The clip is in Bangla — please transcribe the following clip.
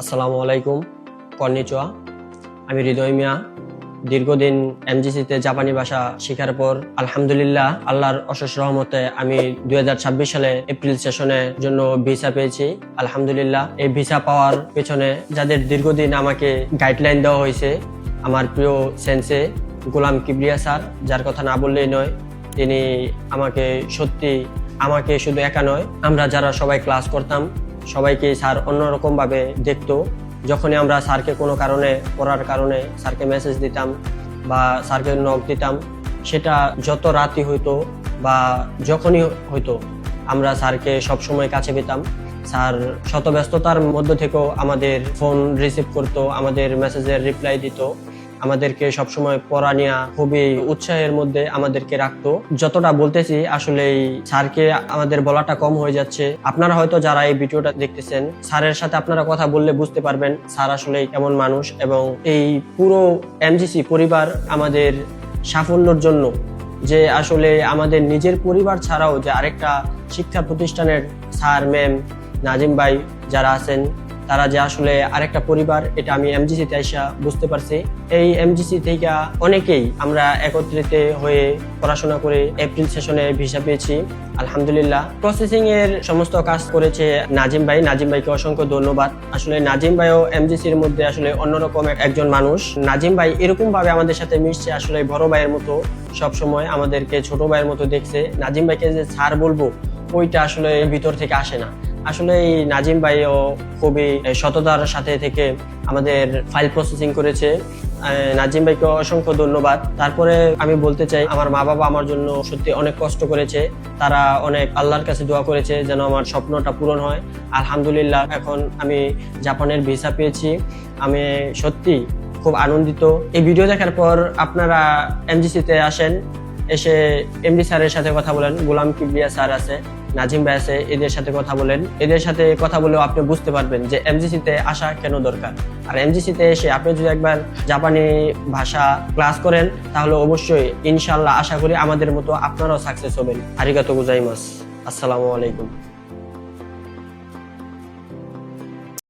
আসসালামু আলাইকুম, কন্নিচুয়া। আমি হৃদয় মিয়া। দীর্ঘদিন এমজিসিতে জাপানি ভাষা শেখার পর আলহামদুলিল্লাহ আল্লাহর অশেষ রহমতে আমি 2026 সালে এপ্রিল সেশনের জন্য ভিসা পেয়েছি। আলহামদুলিল্লাহ এই ভিসা পাওয়ার পেছনে যাদের দীর্ঘদিন আমাকে গাইডলাইন দেওয়া হয়েছে, আমার প্রিয় সেন্সে গোলাম কিবরিয়া স্যার, যার কথা না বললেই নয়। তিনি আমাকে শুধু একা নয়, আমরা যারা সবাই ক্লাস করতাম সবাইকে স্যার অন্যরকম ভাবে দেখতো। যখনই আমরা স্যারকে কোনো কারণে পড়ার কারণে স্যারকে মেসেজ দিতাম বা স্যারকে নক দিতাম, সেটা যত রাতই হইতো বা যখনই হইতো, আমরা স্যারকে সবসময় কাছে পেতাম। স্যার শত ব্যস্ততার মধ্যে থেকেও আমাদের ফোন রিসিভ করতো, আমাদের মেসেজের রিপ্লাই দিত, আমাদেরকে সবসময় পড়া নিয়ে খুবই উৎসাহের মধ্যে আমাদেরকে রাখতো। যতটা বলতেছি আসলে স্যারকে আমাদের বলাটা কম হয়ে যাচ্ছে। আপনারা হয়তো যারা এই ভিডিওটা দেখতেছেন, স্যারের সাথে আপনারা কথা বললে বুঝতে পারবেন স্যার আসলে কেমন মানুষ। এবং এই পুরো এমজিসি পরিবার আমাদের সাফল্যের জন্য, যে আসলে আমাদের নিজের পরিবার ছাড়াও যে আরেকটা শিক্ষা প্রতিষ্ঠানের স্যার, ম্যাম, নাজিম ভাই যারা আছেন, তারা যে আসলে আরেকটা পরিবার, এটা আমি এমজিসিতে আইসা বুঝতে পারছি। এই এমজিসি থেকে অনেকেই আমরা একত্রিত হয়ে পড়াশোনা করে এপ্রিল সেশনে ভিসা পেয়েছি আলহামদুলিল্লাহ। প্রসেসিং এর সমস্ত কাজ করেছে নাজিম ভাইকে অসংখ্য ধন্যবাদ। আসলে নাজিম ভাইও এমজিসির মধ্যে আসলে অন্যরকম একজন মানুষ। নাজিম ভাই এরকম ভাবে আমাদের সাথে মিশছে, আসলে বড় ভাইয়ের মতো সব সময় আমাদেরকে ছোট ভাইয়ের মতো দেখছে। নাজিম ভাইকে যে স্যার বলবো ওইটা আসলে ভিতর থেকে আসে না। আসলে এই নাজিম ভাইও খুবই সততার সাথে থেকে আমাদের ফাইল প্রসেসিং করেছে। নাজিম ভাইকে অসংখ্য ধন্যবাদ। তারপরে আমি বলতে চাই, আমার মা বাবা আমার জন্য সত্যি অনেক কষ্ট করেছে। তারা অনেক আল্লাহর কাছে দোয়া করেছে যেন আমার স্বপ্নটা পূরণ হয়। আলহামদুলিল্লাহ এখন আমি জাপানের ভিসা পেয়েছি। আমি সত্যি খুব আনন্দিত। এই ভিডিও দেখার পর আপনারা এমজিসিতে আসেন, এসে এমডি স্যারের সাথে কথা বলেন, গোলাম কিবরিয়া স্যার আছে, নাজিম ভাই আছে, এদের সাথে কথা বলেন। এদের সাথে কথা বলেও আপনি বুঝতে পারবেন যে এমজিসিতে আসা কেন দরকার। আর এমজিসিতে এসে আপনি যদি একবার জাপানি ভাষা ক্লাস করেন, তাহলে অবশ্যই ইনশাআল্লাহ আশা করি আমাদের মতো আপনারাও সাকসেস হবেন। আরিগাতো গোজাইমাস। আসসালামু আলাইকুম।